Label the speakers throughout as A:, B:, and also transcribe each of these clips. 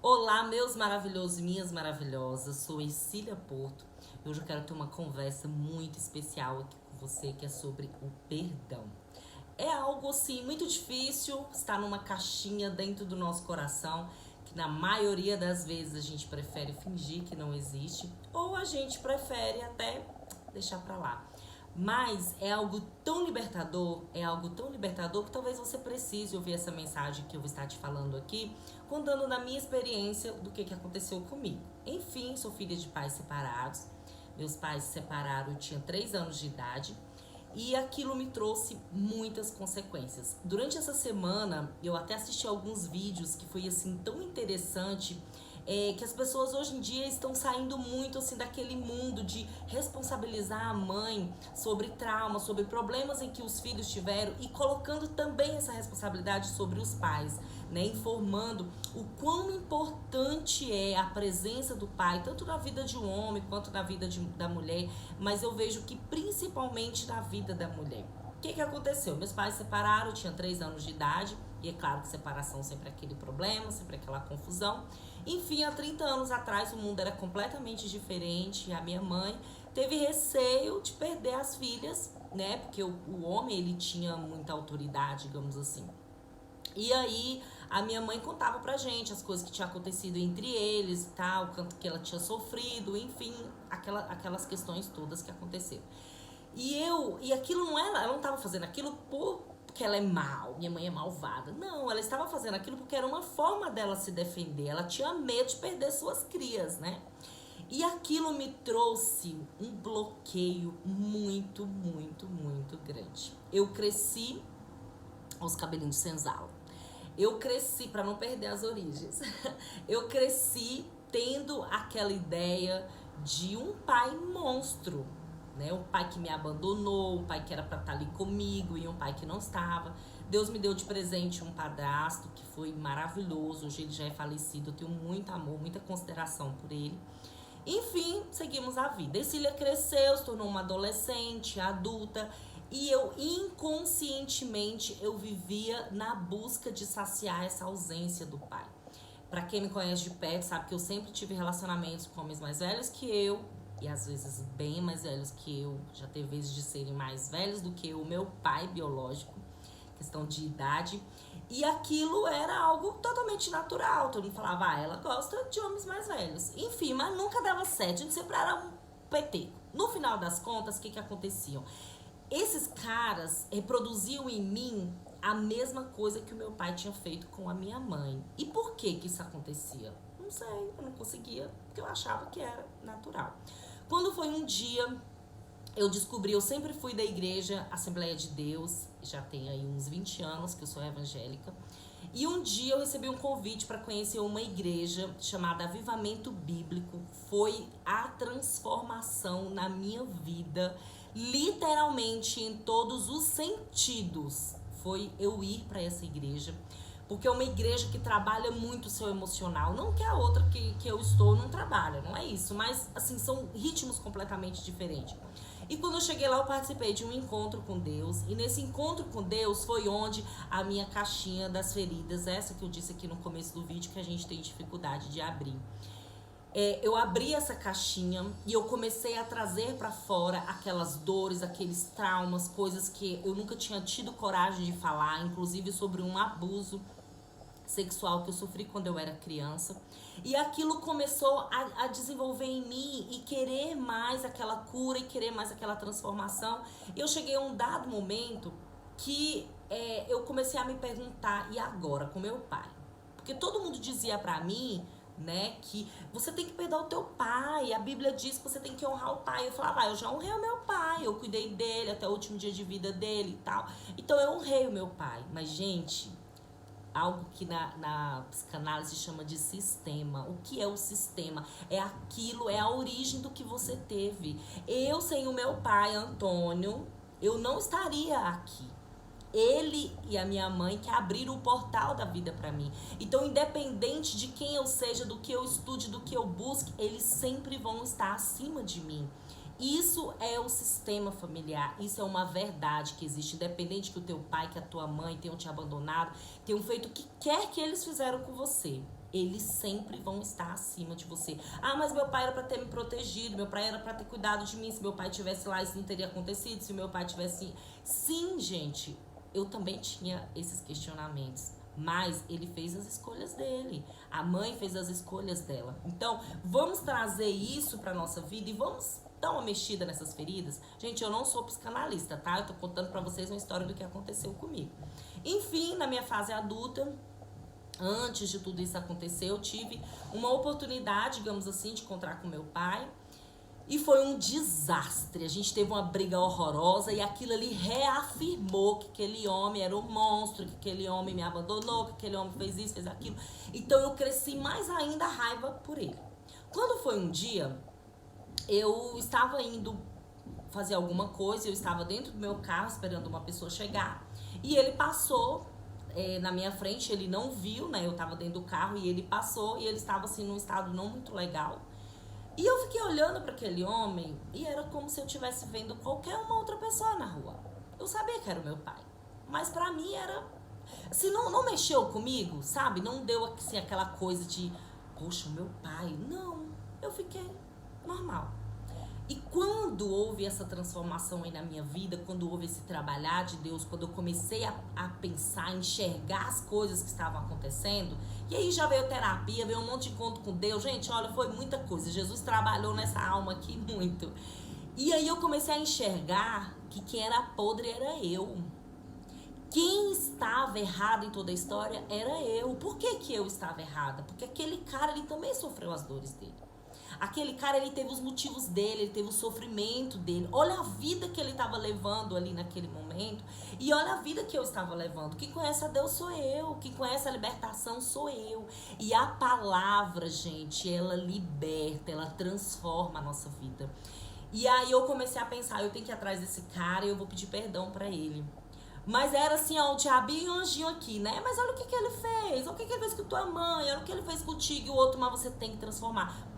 A: Olá, meus maravilhosos e minhas maravilhosas. Sou Ercília Porto. Hoje eu quero ter uma conversa muito especial aqui com você, que é sobre o perdão. É algo assim muito difícil, está numa caixinha dentro do nosso coração, que na maioria das vezes a gente prefere fingir que não existe, ou a gente prefere até deixar pra lá. Mas é algo tão libertador, que talvez você precise ouvir essa mensagem que eu vou estar te falando aqui, contando da minha experiência do que aconteceu comigo. Enfim, sou filha de pais separados. Meus pais se separaram, eu tinha 3 anos de idade. E aquilo me trouxe muitas consequências. Durante essa semana, eu até assisti alguns vídeos que foi assim tão interessante, que as pessoas hoje em dia estão saindo muito assim daquele mundo de responsabilizar a mãe sobre trauma, sobre problemas em que os filhos tiveram e colocando também essa responsabilidade sobre os pais, né? Informando o quão importante é a presença do pai, tanto na vida de um homem quanto na vida da mulher, mas eu vejo que principalmente na vida da mulher. O que aconteceu? Meus pais se separaram, eu tinha 3 anos de idade, e é claro que separação sempre é aquele problema, sempre é aquela confusão. Enfim, há 30 anos atrás o mundo era completamente diferente, e a minha mãe teve receio de perder as filhas, né? Porque o homem, ele tinha muita autoridade, digamos assim. E aí, a minha mãe contava pra gente as coisas que tinham acontecido entre eles e tal, o quanto que ela tinha sofrido, enfim, aquelas questões todas que aconteceram. E aquilo não era, ela não estava fazendo aquilo porque ela é mal, minha mãe é malvada. Não, ela estava fazendo aquilo porque era uma forma dela se defender. Ela tinha medo de perder suas crias, né? E aquilo me trouxe um bloqueio muito, muito, muito grande. Eu cresci aos cabelinhos de senzala. Eu cresci, para não perder as origens, eu cresci tendo aquela ideia de um pai monstro, né? Um pai que me abandonou, um pai que era para estar ali comigo e um pai que não estava. Deus me deu de presente um padrasto que foi maravilhoso, hoje ele já é falecido, eu tenho muito amor, muita consideração por ele. Enfim, seguimos a vida. Ercília cresceu, se tornou uma adolescente, adulta, e eu inconscientemente eu vivia na busca de saciar essa ausência do pai. Pra quem me conhece de perto sabe que eu sempre tive relacionamentos com homens mais velhos que eu, e às vezes bem mais velhos que eu, já teve vezes de serem mais velhos do que o meu pai biológico, questão de idade, e aquilo era algo totalmente natural. Todo mundo falava, ela gosta de homens mais velhos. Enfim, mas nunca dava certo, a gente sempre era um PT. No final das contas, o que acontecia? Esses caras reproduziam em mim a mesma coisa que o meu pai tinha feito com a minha mãe. E por que isso acontecia? Não sei, eu não conseguia, porque eu achava que era natural. Quando foi um dia, eu descobri, eu sempre fui da igreja Assembleia de Deus, já tem aí uns 20 anos que eu sou evangélica, e um dia eu recebi um convite para conhecer uma igreja chamada Avivamento Bíblico. Foi a transformação na minha vida, literalmente em todos os sentidos. Foi eu ir para essa igreja, porque é uma igreja que trabalha muito o seu emocional. Não que a outra que eu estou não trabalha, não é isso. Mas, assim, são ritmos completamente diferentes. E quando eu cheguei lá, eu participei de um encontro com Deus. E nesse encontro com Deus foi onde a minha caixinha das feridas, essa que eu disse aqui no começo do vídeo, que a gente tem dificuldade de abrir. Eu abri essa caixinha e eu comecei a trazer pra fora aquelas dores, aqueles traumas, coisas que eu nunca tinha tido coragem de falar, inclusive sobre um abuso sexual que eu sofri quando eu era criança. E aquilo começou a desenvolver em mim e querer mais aquela cura e querer mais aquela transformação. E eu cheguei a um dado momento que eu comecei a me perguntar, e agora com meu pai? Porque todo mundo dizia pra mim, né, que você tem que perdoar o teu pai, a Bíblia diz que você tem que honrar o pai. Eu falava, eu já honrei o meu pai, eu cuidei dele até o último dia de vida dele e tal, então eu honrei o meu pai. Mas, gente, algo que na psicanálise chama de sistema. O que é o sistema? É aquilo, é a origem do que você teve. Eu, sem o meu pai, Antônio, eu não estaria aqui. Ele e a minha mãe que abriram o portal da vida pra mim. Então, independente de quem eu seja, do que eu estude, do que eu busque, eles sempre vão estar acima de mim. Isso é o sistema familiar, isso é uma verdade que existe, independente que o teu pai, que a tua mãe tenham te abandonado, tenham feito o que quer que eles fizeram com você. eles sempre vão estar acima de você. Ah, mas meu pai era pra ter me protegido, meu pai era pra ter cuidado de mim. Se meu pai tivesse lá, isso não teria acontecido. Se meu pai tivesse... Sim, gente, eu também tinha esses questionamentos. Mas ele fez as escolhas dele. A mãe fez as escolhas dela. Então, vamos trazer isso pra nossa vida e vamos dar uma mexida nessas feridas. Gente, eu não sou psicanalista, tá? Eu tô contando pra vocês uma história do que aconteceu comigo. Enfim, na minha fase adulta, antes de tudo isso acontecer, eu tive uma oportunidade, digamos assim, de encontrar com meu pai. E foi um desastre. A gente teve uma briga horrorosa e aquilo ali reafirmou que aquele homem era um monstro, que aquele homem me abandonou, que aquele homem fez isso, fez aquilo. Então eu cresci mais ainda a raiva por ele. Quando foi um dia, eu estava indo fazer alguma coisa, eu estava dentro do meu carro esperando uma pessoa chegar e ele passou na minha frente, ele não viu, né? Eu estava dentro do carro e ele passou e ele estava assim num estado não muito legal. E eu fiquei olhando para aquele homem e era como se eu estivesse vendo qualquer uma outra pessoa na rua. Eu sabia que era o meu pai, mas para mim era... Se não mexeu comigo, sabe? Não deu assim aquela coisa de, poxa, meu pai. Não, eu fiquei normal. E quando houve essa transformação aí na minha vida, quando houve esse trabalhar de Deus, quando eu comecei a pensar, a enxergar as coisas que estavam acontecendo, e aí já veio terapia, veio um monte de encontro com Deus. Gente, olha, foi muita coisa. Jesus trabalhou nessa alma aqui muito. E aí eu comecei a enxergar que quem era podre era eu. Quem estava errado em toda a história era eu. Por que eu estava errada? Porque aquele cara, ele também sofreu as dores dele. Aquele cara, ele teve os motivos dele, ele teve o sofrimento dele. Olha a vida que ele estava levando ali naquele momento. E olha a vida que eu estava levando. Quem conhece a Deus sou eu. Quem conhece a libertação sou eu. E a palavra, gente, ela liberta, ela transforma a nossa vida. E aí eu comecei a pensar, eu tenho que ir atrás desse cara e eu vou pedir perdão pra ele. Mas era assim, ó, o diabinho e o anjinho aqui, né? Mas olha o que ele fez. Olha o que ele fez com tua mãe. Olha o que ele fez contigo e o outro, mas você tem que transformar.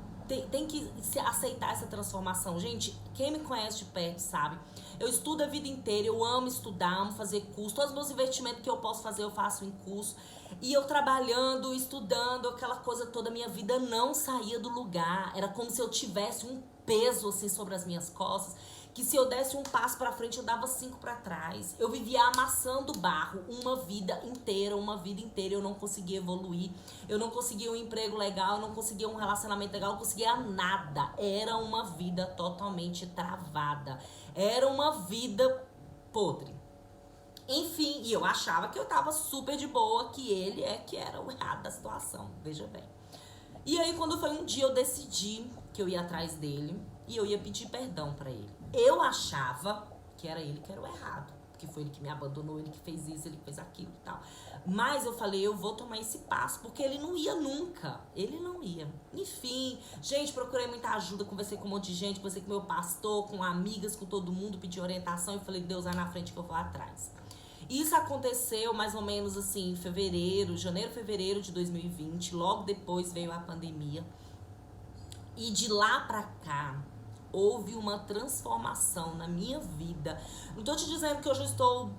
A: Tem que aceitar essa transformação. Gente, quem me conhece de perto sabe. Eu estudo a vida inteira, eu amo estudar, amo fazer curso. Todos os meus investimentos que eu posso fazer, eu faço em curso. E eu trabalhando, estudando, aquela coisa toda, minha vida não saía do lugar. Era como se eu tivesse um peso assim sobre as minhas costas, que se eu desse um passo pra frente, eu dava 5 pra trás. Eu vivia amassando barro uma vida inteira, eu não conseguia evoluir, eu não conseguia um emprego legal, eu não conseguia um relacionamento legal, eu não conseguia nada. Era uma vida totalmente travada, era uma vida podre. Enfim, e eu achava que eu tava super de boa, que ele que era o errado da situação, veja bem. E aí, quando foi um dia, eu decidi que eu ia atrás dele e eu ia pedir perdão pra ele. Eu achava que era ele que era o errado, porque foi ele que me abandonou, ele que fez isso, ele que fez aquilo e tal. Mas eu falei, eu vou tomar esse passo, porque ele não ia nunca. Ele não ia. Enfim, gente, procurei muita ajuda, conversei com um monte de gente, conversei com meu pastor, com amigas, com todo mundo, pedi orientação e falei, Deus, vai na frente que eu vou atrás. Isso aconteceu mais ou menos assim em janeiro, fevereiro de 2020, logo depois veio a pandemia. E de lá pra cá, houve uma transformação na minha vida. Não tô te dizendo que hoje eu estou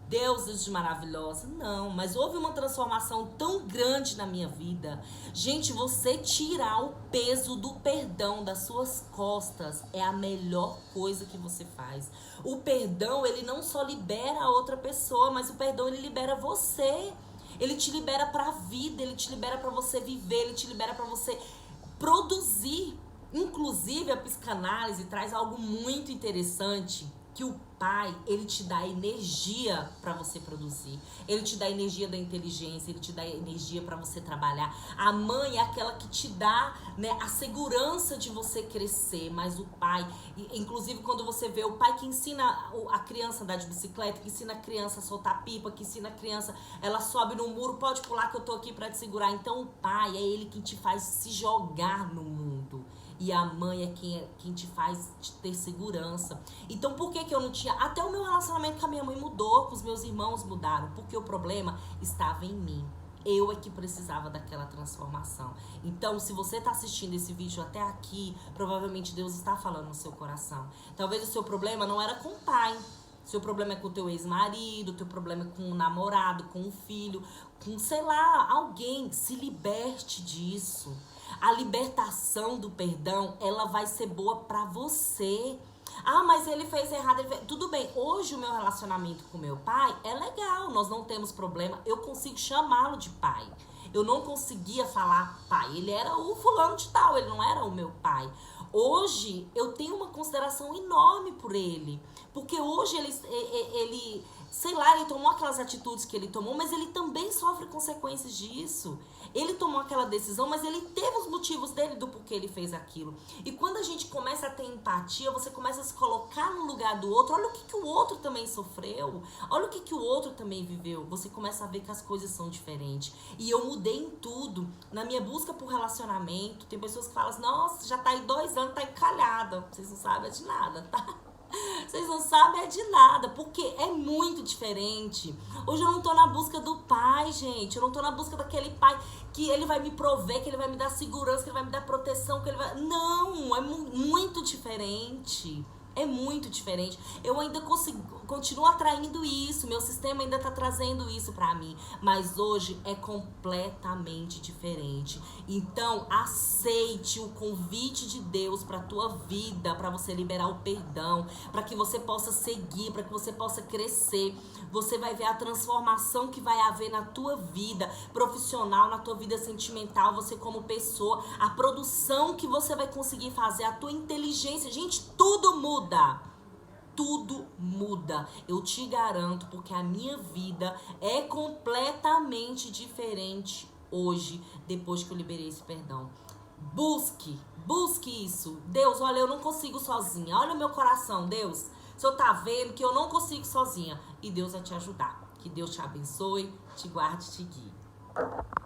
A: deuses de maravilhosa, não. Mas houve uma transformação tão grande na minha vida. Gente, você tirar o peso do perdão das suas costas é a melhor coisa que você faz. O perdão, ele não só libera a outra pessoa, mas o perdão, ele libera você. Ele te libera pra vida, ele te libera pra você viver, ele te libera pra você produzir. Inclusive, a psicanálise traz algo muito interessante, que o pai, ele te dá energia para você produzir. Ele te dá energia da inteligência, ele te dá energia para você trabalhar. A mãe é aquela que te dá, né, a segurança de você crescer, mas o pai, inclusive quando você vê o pai que ensina a criança a andar de bicicleta, que ensina a criança a soltar pipa, que ensina a criança, ela sobe no muro, pode pular que eu tô aqui para te segurar. Então o pai é ele que te faz se jogar no mundo. E a mãe é quem te faz ter segurança. Então por que eu não tinha... Até o meu relacionamento com a minha mãe mudou, com os meus irmãos mudaram. Porque o problema estava em mim. Eu é que precisava daquela transformação. Então, se você está assistindo esse vídeo até aqui, provavelmente Deus está falando no seu coração. Talvez o seu problema não era com o pai. Seu problema é com o teu ex-marido, teu problema é com o namorado, com o filho, com, sei lá, alguém. Se liberte disso. A libertação do perdão, ela vai ser boa pra você. Ah, mas ele fez errado. Tudo bem, hoje o meu relacionamento com meu pai é legal, nós não temos problema. Eu consigo chamá-lo de pai. Eu não conseguia falar pai. Ele era o fulano de tal, ele não era o meu pai. Hoje eu tenho uma consideração enorme por ele. Porque hoje ele, sei lá, ele tomou aquelas atitudes que ele tomou, mas ele também sofre consequências disso. Ele tomou aquela decisão, mas ele teve os motivos dele do porquê ele fez aquilo. E quando a gente começa a ter empatia, você começa a se colocar no lugar do outro. Olha o que o outro também sofreu. Olha o que o outro também viveu. Você começa a ver que as coisas são diferentes. E eu mudei em tudo. Na minha busca por relacionamento, tem pessoas que falam assim, nossa, já tá aí 2 anos, tá encalhada. Vocês não sabem de nada, tá? Vocês não sabem é de nada, porque é muito diferente. Hoje eu não tô na busca do pai, gente. Eu não tô na busca daquele pai que ele vai me prover, que ele vai me dar segurança, que ele vai me dar proteção, que ele vai... Não, é muito diferente. É muito diferente. Eu ainda continuo atraindo isso. Meu sistema ainda tá trazendo isso pra mim. Mas hoje é completamente diferente. Então, aceite o convite de Deus pra tua vida, pra você liberar o perdão, pra que você possa seguir, pra que você possa crescer. Você vai ver a transformação que vai haver na tua vida profissional, na tua vida sentimental, você como pessoa, a produção que você vai conseguir fazer, a tua inteligência. Gente, tudo muda. Tudo muda. Eu te garanto, porque a minha vida é completamente diferente hoje, depois que eu liberei esse perdão. Busque isso. Deus, olha, eu não consigo sozinha. Olha o meu coração, Deus. O Senhor tá vendo que eu não consigo sozinha. E Deus vai te ajudar. Que Deus te abençoe, te guarde e te guie.